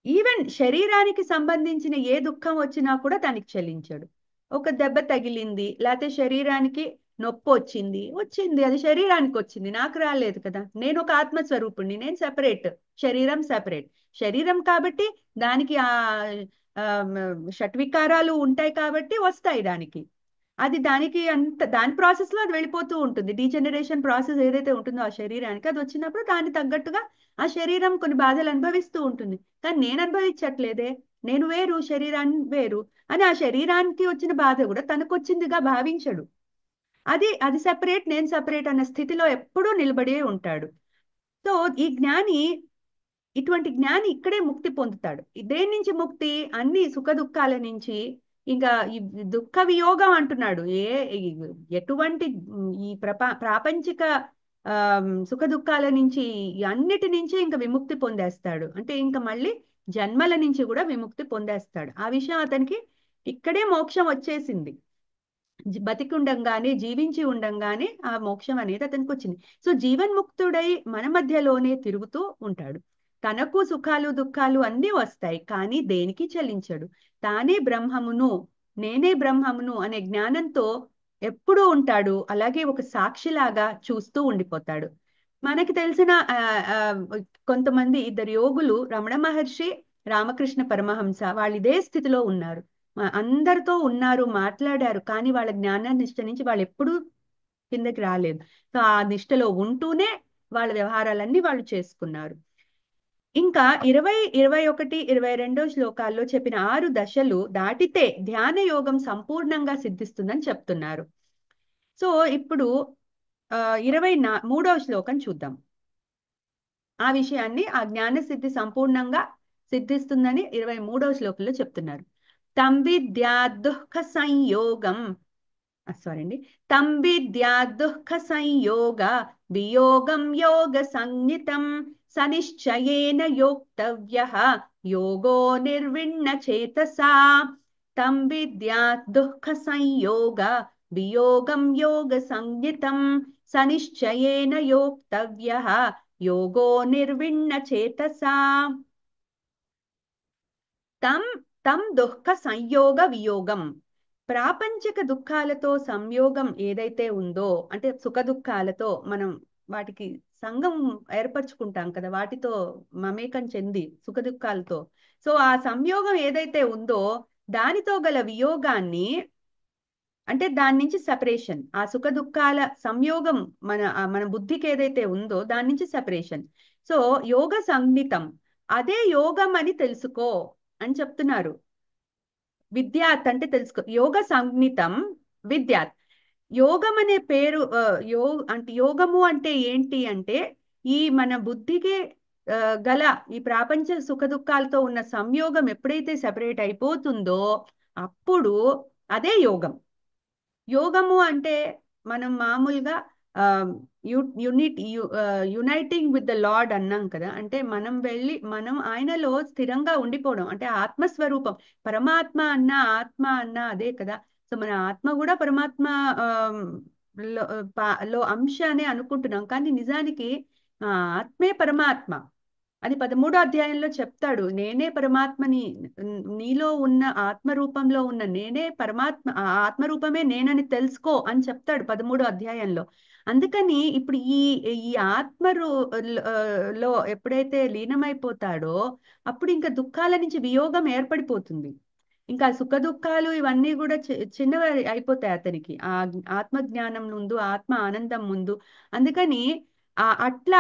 [SPEAKER 1] ఈవెన్ శరీరానికి సంబంధించిన ఏ దుఃఖం వచ్చినా కూడా దానికి చెల్లించాడు. ఒక దెబ్బ తగిలింది, లేకపోతే శరీరానికి నొప్పి వచ్చింది, అది శరీరానికి వచ్చింది, నాకు రాలేదు కదా, నేను ఒక ఆత్మస్వరూపుణ్ణి, నేను సెపరేట్, శరీరం సెపరేట్. శరీరం కాబట్టి దానికి షట్వికారాలు ఉంటాయి కాబట్టి వస్తాయి దానికి. అది దాని ప్రాసెస్ లో అది వెళ్ళిపోతూ ఉంటుంది. డీజనరేషన్ ప్రాసెస్ ఏదైతే ఉంటుందో ఆ శరీరానికి, అది వచ్చినప్పుడు దాని తగ్గట్టుగా ఆ శరీరం కొన్ని బాధలు అనుభవిస్తూ ఉంటుంది. కానీ నేను అనుభవించట్లేదే, నేను వేరు, శరీరాన్ని వేరు అని ఆ శరీరానికి వచ్చిన బాధ కూడా తనకు వచ్చిందిగా భావించడు. అది సెపరేట్, నేను సెపరేట్ అన్న స్థితిలో ఎప్పుడూ నిలబడే ఉంటాడు. సో ఇటువంటి జ్ఞాని ఇక్కడే ముక్తి పొందుతాడు. దేని నుంచి ముక్తి, అన్ని సుఖ దుఃఖాల నుంచి. ఇంకా ఈ దుఃఖ వియోగం అంటున్నాడు. ఎటువంటి ఈ ప్రాపంచిక సుఖ దుఃఖాల నుంచి, అన్నిటి నుంచి ఇంకా విముక్తి పొందేస్తాడు. అంటే ఇంకా మళ్ళీ జన్మల నుంచి కూడా విముక్తి పొందేస్తాడు. ఆ విషయం అతనికి ఇక్కడే మోక్షం వచ్చేసింది. బతికి ఉండంగానే, జీవించి ఉండంగానే ఆ మోక్షం అనేది అతనికి వచ్చింది. సో జీవన్ముక్తుడై మన మధ్యలోనే తిరుగుతూ ఉంటాడు. తనకు సుఖాలు దుఃఖాలు అన్నీ వస్తాయి, కానీ దేనికి చెల్లించడు. తానే బ్రహ్మమును, నేనే బ్రహ్మమును అనే జ్ఞానంతో ఎప్పుడూ ఉంటాడు. అలాగే ఒక సాక్షిలాగా చూస్తూ ఉండిపోతాడు. మనకి తెలిసిన కొంతమంది ఇద్దరు యోగులు, రమణ మహర్షి, రామకృష్ణ పరమహంస, వాళ్ళు ఇదే స్థితిలో ఉన్నారు. అందరితో ఉన్నారు, మాట్లాడారు, కానీ వాళ్ళ జ్ఞాన నిష్ట నుంచి వాళ్ళు ఎప్పుడూ కిందకి రాలేదు. సో ఆ నిష్టలో ఉంటూనే వాళ్ళ వ్యవహారాలన్నీ వాళ్ళు చేసుకున్నారు. ఇంకా 20, 21, 22 శ్లోకాల్లో చెప్పిన 6 దశలు దాటితే ధ్యాన యోగం సంపూర్ణంగా సిద్ధిస్తుందని చెప్తున్నారు. సో ఇప్పుడు 23వ శ్లోకం చూద్దాం. ఆ విషయాన్ని, ఆ జ్ఞాన సిద్ధి సంపూర్ణంగా సిద్ధిస్తుందని 23వ శ్లోకంలో చెప్తున్నారు. తం విద్యా దుఃఖ సంయోగం, సారీ అండి, తం విద్యా దుఃఖ సంయోగ వియోగం యోగ సంజ్ఞితం సనిశ్చయేన యోక్తవ్యః యోగో నిర్విణ్ణ చేతసా. తం విద్యా దుఃఖ సంయోగ వియోగం యోగ సంజ్ఞితం సనిశ్చయేన యోక్తవ్యః యోగో నిర్విణ్ణ చేతసా. తం తం దుఃఖ సంయోగ వియోగం, ప్రాపంచిక దుఃఖాలతో సంయోగం ఏదైతే ఉందో, అంటే సుఖ దుఃఖాలతో మనం వాటికి సంగం ఏర్పరచుకుంటాం కదా, వాటితో మమేకం చెంది సుఖ దుఃఖాలతో, సో ఆ సంయోగం ఏదైతే ఉందో దానితో గల వియోగాన్ని, అంటే దాని నుంచి సెపరేషన్, ఆ సుఖ దుఃఖాల సంయోగం మన బుద్ధికి ఏదైతే ఉందో దాని నుంచి సెపరేషన్. సో యోగ సంజ్ఞితం, అదే యోగం అని తెలుసుకో అని చెప్తున్నారు. విద్యాత్ అంటే తెలుసుకో, యోగ సంజ్ఞితం విద్యాత్. యోగం అనే పేరు, అంటే యోగము అంటే ఏంటి అంటే, ఈ మన బుద్ధికి ఆ, గల ఈ ప్రాపంచ సుఖ దుఃఖాలతో ఉన్న సంయోగం ఎప్పుడైతే సెపరేట్ అయిపోతుందో అప్పుడు అదే యోగం. యోగము అంటే మనం మామూలుగా unit uniting with the lord అన్నాం కదా, అంటే మనం వెళ్ళి మనం ఆయనలో స్థిరంగా ఉండిపోవడం, అంటే ఆత్మస్వరూపం. పరమాత్మ అన్న, ఆత్మ అన్న అదే కదా. సో మన ఆత్మ కూడా పరమాత్మ ఆమ్, లో అంశ అనే అనుకుంటున్నాం, కానీ నిజానికి ఆ, ఆత్మే పరమాత్మ. అది 13వ అధ్యాయంలో చెప్తాడు, నేనే పరమాత్మని, నీలో ఉన్న ఆత్మ రూపంలో ఉన్న నేనే పరమాత్మ, ఆ ఆత్మ రూపమే నేనని తెలుసుకో అని చెప్తాడు 13వ అధ్యాయంలో. అందుకని ఇప్పుడు ఈ ఈ ఆత్మ లో ఎప్పుడైతే లీనమైపోతాడో అప్పుడు ఇంకా దుఃఖాల నుంచి వియోగం ఏర్పడిపోతుంది. ఇంకా సుఖ దుఃఖాలు ఇవన్నీ కూడా చిన్నవి అయిపోతాయి అతనికి, ఆ ఆత్మ జ్ఞానం ముందు, ఆత్మ ఆనందం ముందు. అందుకని అట్లా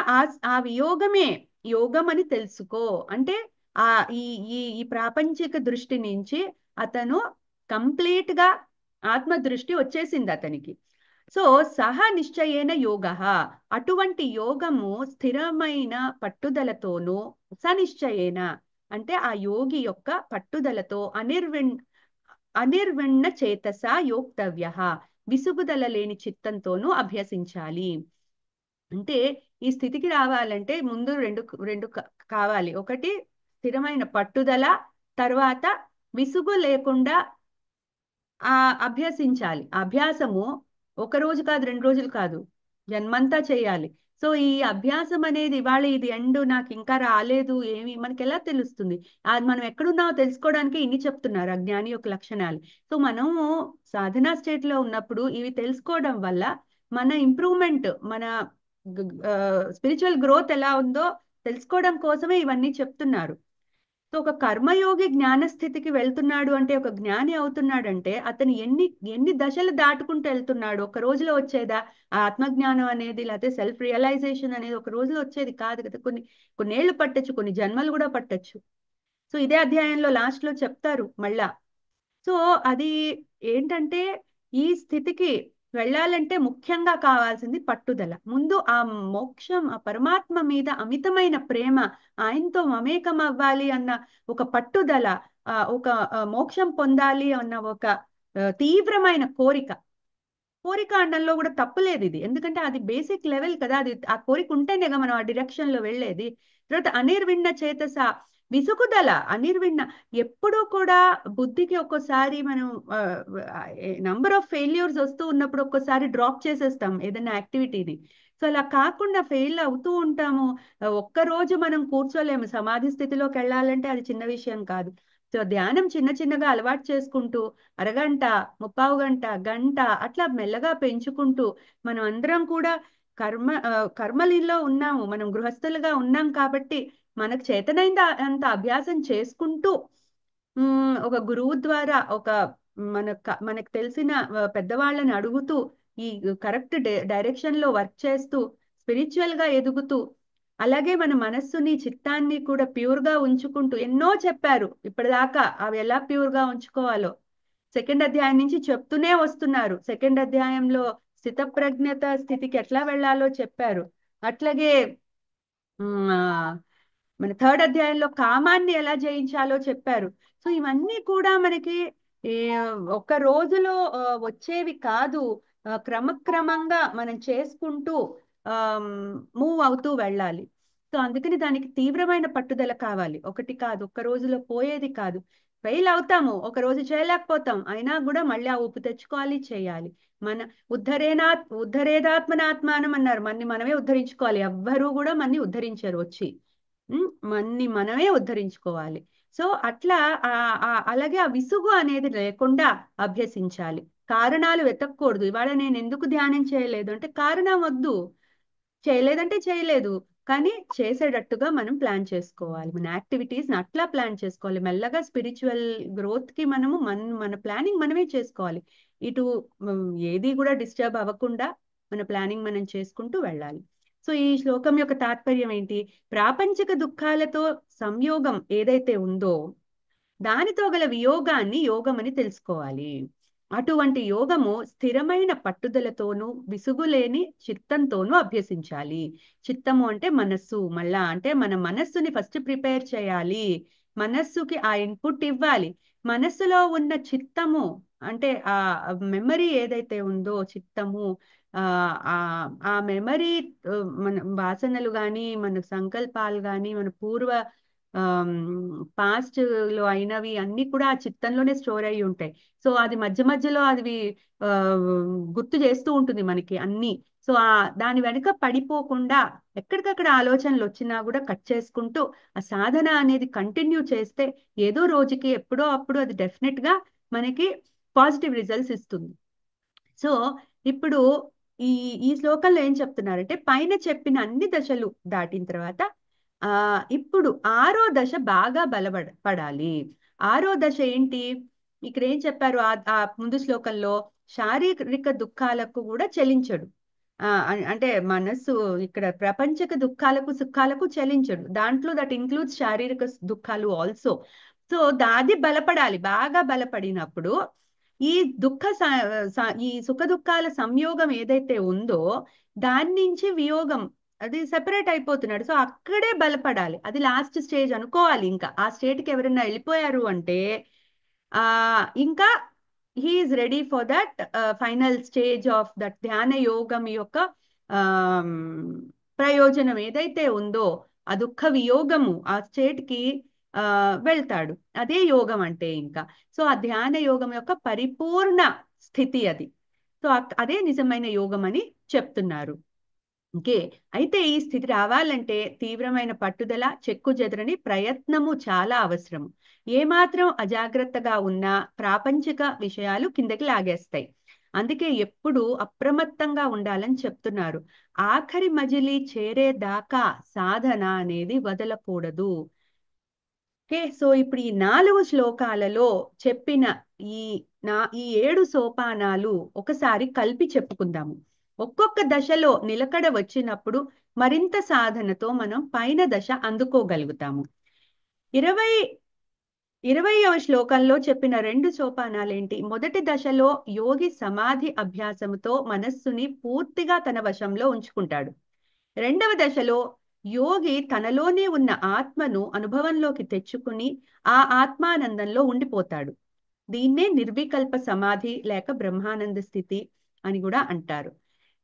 [SPEAKER 1] ఆ వియోగమే యోగం అని తెలుసుకో. అంటే ఆ ఈ ఈ ఈ ప్రాపంచిక దృష్టి నుంచి అతను కంప్లీట్ గా ఆత్మ దృష్టి వచ్చేసింది అతనికి. సో సహ నిశ్చయేన యోగ, అటువంటి యోగము స్థిరమైన పట్టుదలతోనూ, సనిశ్చయేన అంటే ఆ యోగి యొక్క పట్టుదలతో, అనిర్విణ్ణ చేతస యోక్తవ్య, విసుగుదల లేని చిత్తంతోనూ అభ్యసించాలి. అంటే ఈ స్థితికి రావాలంటే ముందు రెండు రెండు కావాలి. ఒకటి స్థిరమైన పట్టుదల, తర్వాత విసుగు లేకుండా ఆ అభ్యసించాలి. అభ్యాసము ఒక రోజు కాదు, 2 రోజులు కాదు, జన్మంతా చేయాలి. సో ఈ అభ్యాసం అనేది ఇవాళ ఇది ఎండు, నాకు ఇంకా రాలేదు ఏమి మనకి ఎలా తెలుస్తుంది? అది మనం ఎక్కడున్నామో తెలుసుకోవడానికి ఇన్ని చెప్తున్నారు ఆ జ్ఞాని యొక్క లక్షణాలు. సో మనము సాధనా స్టేట్ లో ఉన్నప్పుడు ఇవి తెలుసుకోవడం వల్ల మన ఇంప్రూవ్మెంట్, మన స్పిరిచువల్ గ్రోత్ ఎలా ఉందో తెలుసుకోవడం కోసమే ఇవన్నీ చెప్తున్నారు. సో ఒక కర్మయోగి జ్ఞాన స్థితికి వెళ్తున్నాడు అంటే, ఒక జ్ఞాని అవుతున్నాడంటే అతను ఎన్ని ఎన్ని దశలు దాటుకుంటూ వెళ్తున్నాడు. ఒక రోజులో వచ్చేదా ఆ ఆత్మజ్ఞానం అనేది, లేకపోతే సెల్ఫ్ రియలైజేషన్ అనేది ఒక రోజులో వచ్చేది కాదు కదా, కొన్నేళ్లు పట్టొచ్చు, కొన్ని జన్మలు కూడా పట్టొచ్చు. సో ఇదే అధ్యాయంలో లాస్ట్ లో చెప్తారు మళ్ళా. సో అది ఏంటంటే, ఈ స్థితికి వెళ్ళాలంటే ముఖ్యంగా కావాల్సింది పట్టుదల. ముందు ఆ మోక్షం, ఆ పరమాత్మ మీద అమితమైన ప్రేమ, ఆయనతో మమేకం అవ్వాలి అన్న ఒక పట్టుదల, ఒక మోక్షం పొందాలి అన్న ఒక తీవ్రమైన కోరిక. కోరిక అనడంలో కూడా తప్పులేదు ఇది, ఎందుకంటే అది బేసిక్ లెవెల్ కదా, అది ఆ కోరిక ఉంటేనేగా మనం ఆ డిరెక్షన్ లో వెళ్ళేది. తర్వాత అనిర్విణ్ణ చేతస, విసుగుదల, అనిర్విణ్ణ. ఎప్పుడూ కూడా బుద్ధికి ఒక్కోసారి మనం నంబర్ ఆఫ్ ఫెయిల్యూర్స్ వస్తూ ఉన్నప్పుడు ఒక్కోసారి డ్రాప్ చేసేస్తాం ఏదైనా యాక్టివిటీని. సో అలా కాకుండా ఫెయిల్ అవుతూ ఉంటాము. ఒక్క రోజు మనం కూర్చోలేము, సమాధి స్థితిలోకి వెళ్ళాలంటే అది చిన్న విషయం కాదు. సో ధ్యానం చిన్న చిన్నగా అలవాటు చేసుకుంటూ అరగంట, ముప్పావు గంట, గంట అట్లా మెల్లగా పెంచుకుంటూ మనం అందరం కూడా కర్మలీలో ఉన్నాము, మనం గృహస్థులుగా ఉన్నాం కాబట్టి మనకు చేతనైంది అంత అభ్యాసం చేసుకుంటూ ఒక గురువు ద్వారా మనకు తెలిసిన పెద్దవాళ్ళని అడుగుతూ ఈ కరెక్ట్ డైరెక్షన్ లో వర్క్ చేస్తూ స్పిరిచువల్ గా ఎదుగుతూ, అలాగే మన మనస్సుని చిత్తాన్ని కూడా ప్యూర్ గా ఉంచుకుంటూ ఎన్నో చెప్పారు ఇప్పటిదాకా అవి ఎలా ప్యూర్ గా ఉంచుకోవాలో సెకండ్ అధ్యాయం నుంచి చెప్తూనే వస్తున్నారు. సెకండ్ అధ్యాయంలో స్థితప్రజ్ఞత స్థితికి ఎట్లా వెళ్ళాలో చెప్పారు. అట్లాగే ఉమ్, ఆ, మన థర్డ్ అధ్యాయంలో కామాన్ని ఎలా జయించాలో చెప్పారు. సో ఇవన్నీ కూడా మనకి ఏ, ఒక్క రోజులో వచ్చేవి కాదు. క్రమక్రమంగా మనం చేసుకుంటూ మూవ్ అవుతూ వెళ్ళాలి. సో అందుకని దానికి తీవ్రమైన పట్టుదల కావాలి. ఒకటి కాదు, ఒక్క రోజులో పోయేది కాదు. ఫెయిల్ అవుతాము, ఒక రోజు చేయలేకపోతాం, అయినా కూడా మళ్ళీ ఆ ఊపు తెచ్చుకోవాలి, చేయాలి. మన ఉద్ధరేదాత్మనాత్మానం అన్నారు, మన్ని మనమే ఉద్ధరించుకోవాలి. ఎవ్వరూ కూడా మన్ని ఉద్ధరించారు వచ్చి. మన్ని మనమే ఉద్ధరించుకోవాలి. సో అట్లా అలాగే ఆ విసుగు అనేది లేకుండా అభ్యసించాలి. కారణాలు వెతకూడదు. ఇవాళ నేను ఎందుకు ధ్యానం చేయలేదు అంటే కారణం వద్దు, చేయలేదంటే చేయలేదు. కానీ చేసేటట్టుగా మనం ప్లాన్ చేసుకోవాలి. మన యాక్టివిటీస్ అట్లా ప్లాన్ చేసుకోవాలి. మెల్లగా స్పిరిచువల్ గ్రోత్ కి మనము మన ప్లానింగ్ మనమే చేసుకోవాలి. ఇటు ఏది కూడా డిస్టర్బ్ అవ్వకుండా మన ప్లానింగ్ మనం చేసుకుంటూ వెళ్ళాలి. సో ఈ శ్లోకం యొక్క తాత్పర్యం ఏంటి? ప్రాపంచిక దుఃఖాలతో సంయోగం ఏదైతే ఉందో దానితో గల వియోగాన్ని యోగమని తెలుసుకోవాలి. అటువంటి యోగము స్థిరమైన పట్టుదలతోనూ విసుగులేని చిత్తంతోనూ అభ్యసించాలి. చిత్తము అంటే మనస్సు, మళ్ళా అంటే మన మనస్సుని ఫస్ట్ ప్రిపేర్ చేయాలి. మనస్సుకి ఆ ఇన్పుట్ ఇవ్వాలి. మనస్సులో ఉన్న చిత్తము అంటే ఆ మెమరీ ఏదైతే ఉందో చిత్తము, ఆ ఆ ఆ మెమరీ, మన వాసనలు గాని మన సంకల్పాలు గాని మన పూర్వ పాస్ట్ లో అయినవి అన్ని కూడా ఆ చిత్తంలోనే స్టోర్ అయి ఉంటాయి. సో అది మధ్య మధ్యలో అది ఆ, గుర్తు చేస్తూ ఉంటుంది మనకి అన్ని. సో దాని వెనుక పడిపోకుండా ఎక్కడికక్కడ ఆలోచనలు వచ్చినా కూడా కట్ చేసుకుంటూ ఆ సాధన అనేది కంటిన్యూ చేస్తే ఏదో రోజుకి ఎప్పుడో అప్పుడు అది డెఫినెట్ గా మనకి పాజిటివ్ రిజల్ట్స్ ఇస్తుంది. సో ఇప్పుడు ఈ ఈ శ్లోకంలో ఏం చెప్తున్నారంటే పైన చెప్పిన అన్ని దశలు దాటిన తర్వాత ఆ ఇప్పుడు ఆరో దశ బాగా పడాలి. ఆరో దశ ఏంటి? ఇక్కడ ఏం చెప్పారు ఆ ముందు శ్లోకంలో? శారీరక దుఃఖాలకు కూడా చెలించడు. అంటే మనస్సు ఇక్కడ ప్రపంచక దుఃఖాలకు సుఖాలకు చెలించడు. దాంట్లో దట్ ఇంక్లూడ్స్ శారీరక దుఃఖాలు ఆల్సో. సో దాది బలపడాలి. బాగా బలపడినప్పుడు ఈ ఈ సుఖ దుఃఖాల సంయోగం ఏదైతే ఉందో దాని నుంచి వియోగం, అది సెపరేట్ అయిపోతున్నాడు. సో అక్కడే బలపడాలి. అది లాస్ట్ స్టేజ్ అనుకోవాలి. ఇంకా ఆ స్టేట్కి ఎవరైనా వెళ్ళిపోయారు అంటే ఆ ఇంకా he is ready for that final stage of that ధ్యాన యోగం యొక్క ఆమ్, ప్రయోజనం ఏదైతే ఉందో ఆ దుఃఖ వియోగము ఆ స్టేట్ కి ఆ వెళ్తాడు. అదే యోగం అంటే ఇంకా. సో ఆ ధ్యాన యోగం యొక్క పరిపూర్ణ స్థితి అది. సో అదే నిజమైన యోగం అని చెప్తున్నారు. ఓకే. అయితే ఈ స్థితి రావాలంటే తీవ్రమైన పట్టుదల, చెక్కు చెదరని ప్రయత్నము చాలా అవసరం. ఏమాత్రం అజాగ్రత్తగా ఉన్నా ప్రాపంచిక విషయాలు కిందకి లాగేస్తాయి. అందుకే ఎప్పుడు అప్రమత్తంగా ఉండాలని చెప్తున్నారు. ఆఖరి మజిలీ చేరేదాకా సాధన అనేది వదలకూడదు. ఓకే. సో ఇప్పుడు ఈ 4 శ్లోకాలలో చెప్పిన ఈ ఈ 7 సోపానాలు ఒకసారి కలిపి చెప్పుకుందాము. ఒక్కొక్క దశలో నిలకడ వచ్చినప్పుడు మరింత సాధనతో మనం పైన దశ అందుకోగలుగుతాము. 20 20వ శ్లోకంలో చెప్పిన 2 సోపానాలేంటి? మొదటి దశలో యోగి సమాధి అభ్యాసముతో మనస్సుని పూర్తిగా తన వశంలో ఉంచుకుంటాడు. రెండవ దశలో యోగి తనలోనే ఉన్న ఆత్మను అనుభవంలోకి తెచ్చుకుని ఆ ఆత్మానందంలో ఉండిపోతాడు. దీన్నే నిర్వికల్ప సమాధి లేక బ్రహ్మానంద స్థితి అని కూడా అంటారు.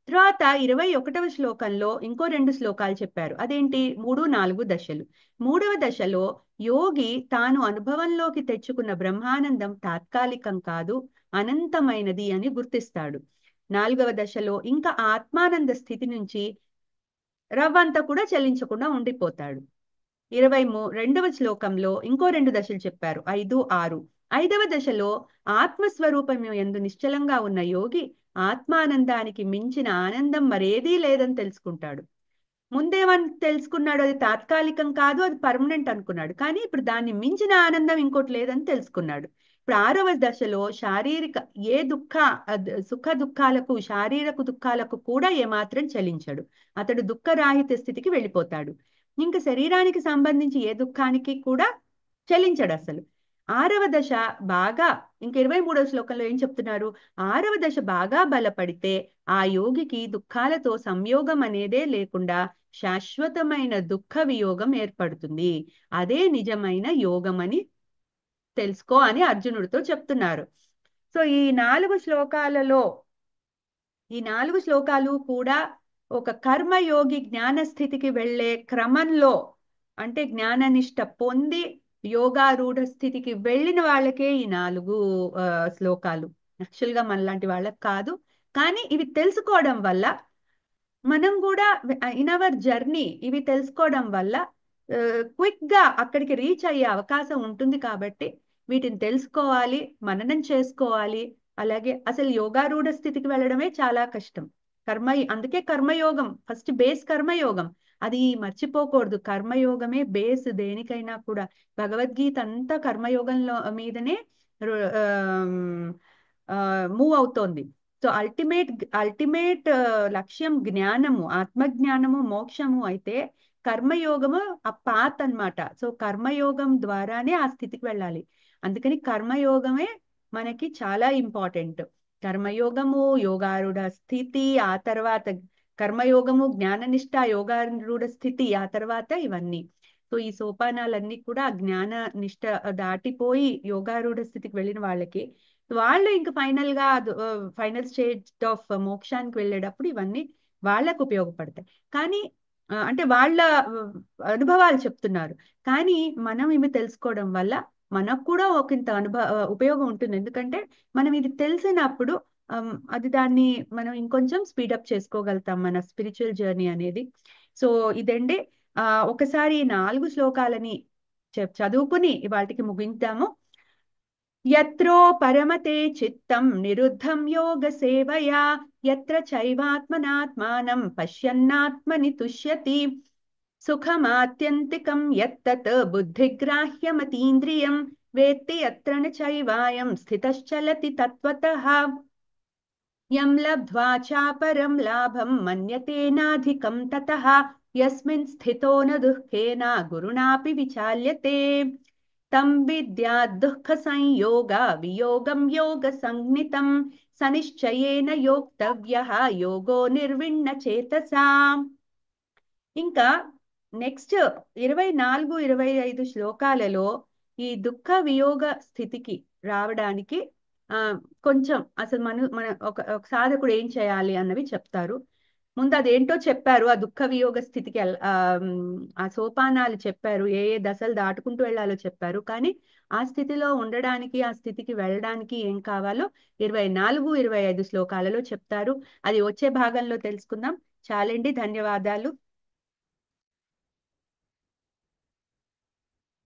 [SPEAKER 1] తర్వాత 21వ శ్లోకంలో ఇంకో 2 శ్లోకాలు చెప్పారు. అదేంటి? 3, 4 దశలు. 3వ దశలో యోగి తాను అనుభవంలోకి తెచ్చుకున్న బ్రహ్మానందం తాత్కాలికం కాదు, అనంతమైనది అని గుర్తిస్తాడు. 4వ దశలో ఇంకా ఆత్మానంద స్థితి నుంచి రవ్వంతా కూడా చెల్లించకుండా ఉండిపోతాడు. 22వ శ్లోకంలో ఇంకో 2 దశలు చెప్పారు, 5, 6. ఐదవ దశలో ఆత్మస్వరూపం యందు నిశ్చలంగా ఉన్న యోగి ఆత్మానందానికి మించిన ఆనందం మరేదీ లేదని తెలుసుకుంటాడు. ముందేమని తెలుసుకున్నాడు, అది తాత్కాలికం కాదు, అది పర్మనెంట్ అనుకున్నాడు. కానీ ఇప్పుడు దాన్ని మించిన ఆనందం ఇంకోటి లేదని తెలుసుకున్నాడు. ఇప్పుడు ఆరవ దశలో శారీరక ఏ సుఖ దుఃఖాలకు, శారీరక దుఃఖాలకు కూడా ఏమాత్రం చలించడు. అతడు దుఃఖరాహిత స్థితికి వెళ్ళిపోతాడు. ఇంకా శరీరానికి సంబంధించి ఏ దుఃఖానికి కూడా చలించడు అసలు. ఆరవ దశ బాగా, ఇంక 23వ శ్లోకంలో ఏం చెప్తున్నారు, ఆరవ దశ బాగా బలపడితే ఆ యోగికి దుఃఖాలతో సంయోగం అనేదే లేకుండా శాశ్వతమైన దుఃఖ వియోగం ఏర్పడుతుంది. అదే నిజమైన యోగం అని తెలుసుకో అని అర్జునుడితో చెప్తున్నారు. సో ఈ 4 శ్లోకాలు కూడా ఒక కర్మయోగి జ్ఞానస్థితికి వెళ్ళే క్రమంలో, అంటే జ్ఞాననిష్ట పొంది యోగారూఢ స్థితికి వెళ్ళిన వాళ్ళకే ఈ 4 శ్లోకాలు. యాక్చువల్గా మనలాంటి వాళ్ళకి కాదు. కానీ ఇవి తెలుసుకోవడం వల్ల మనం కూడా ఇన్ అవర్ జర్నీ ఇవి తెలుసుకోవడం వల్ల క్విక్ గా అక్కడికి రీచ్ అయ్యే అవకాశం ఉంటుంది. కాబట్టి వీటిని తెలుసుకోవాలి, మననం చేసుకోవాలి. అలాగే అసలు యోగారూఢ స్థితికి వెళ్ళడమే చాలా కష్టం. అందుకే కర్మయోగం ఫస్ట్ బేస్, కర్మయోగం అది మర్చిపోకూడదు. కర్మయోగమే బేస్ దేనికైనా కూడా. భగవద్గీత అంతా కర్మయోగంలో మీదనే మూవ్ అవుతోంది. సో అల్టిమేట్ లక్ష్యం జ్ఞానము, ఆత్మజ్ఞానము, మోక్షము అయితే కర్మయోగము ఆ పాత్ అన్నమాట. సో కర్మయోగం ద్వారానే ఆ స్థితికి వెళ్ళాలి. అందుకని కర్మయోగమే మనకి చాలా ఇంపార్టెంట్. కర్మయోగము, యోగారూఢ స్థితి, ఆ తర్వాత కర్మయోగము, జ్ఞాననిష్ట, యోగారూఢ స్థితి, ఆ తర్వాత ఇవన్నీ. సో ఈ సోపానాలన్నీ కూడా జ్ఞాన నిష్ట దాటిపోయి యోగారూఢ స్థితికి వెళ్ళిన వాళ్ళకి, వాళ్ళు ఇంకా ఫైనల్ స్టేజ్ ఆఫ్ మోక్షానికి వెళ్ళేటప్పుడు ఇవన్నీ వాళ్ళకు ఉపయోగపడతాయి. కానీ అంటే వాళ్ళ అనుభవాలు చెప్తున్నారు. కానీ మనం ఇవి తెలుసుకోవడం వల్ల మనకు కూడా ఒకంత ఉపయోగం ఉంటుంది. ఎందుకంటే మనం ఇది తెలిసినప్పుడు అది దాన్ని మనం ఇంకొంచెం స్పీడప్ చేసుకోగలుగుతాం మన స్పిరిచువల్ జర్నీ అనేది. సో ఇదండి. ఒకసారి ఈ 4 శ్లోకాలని చదువుకుని ఇవాటికి ముగించాము. యత్రో పరమతే చిత్తం నిరుద్ధం యోగ సేవయా యత్ర చైవాత్మనాత్మానం పశ్యన్నాత్మని తుష్యతి సుఖమాత్యంతికం యత్తత్ బుద్ధిగ్రాహ్యమతీంద్రియం వేత్తి యత్ర న చైవాయం స్థితశ్చలతి తత్వతః యం లబ్ధ్వా చాపరం లాభం మన్యతేనాధికం తతః యస్మిన్ స్థితో న దుఃఖేన గురుణాపి విచాల్యతే తం విద్యాత్ దుఃఖ సంయోగ వియోగం యోగ సంజ్ఞితం సనిశ్చయేన యోక్తవ్యః యోగో నిర్విణ్ణ చేతసా. ఇంకా నెక్స్ట్ 24, 25 శ్లోకాలలో ఈ దుఃఖ వియోగ స్థితికి రావడానికి కొంచెం అసలు మన ఒక సాధకుడు ఏం చేయాలి అన్నవి చెప్తారు. ముందు అదేంటో చెప్పారు, ఆ దుఃఖ వియోగ స్థితికి ఆ సోపానాలు చెప్పారు, ఏ ఏ దశలు దాటుకుంటూ వెళ్ళాలో చెప్పారు. కానీ ఆ స్థితిలో ఉండడానికి, ఆ స్థితికి వెళ్ళడానికి ఏం కావాలో 24, 25 శ్లోకాలలో చెప్తారు. అది వచ్చే భాగంలో తెలుసుకుందాం. చాలండి, ధన్యవాదాలు.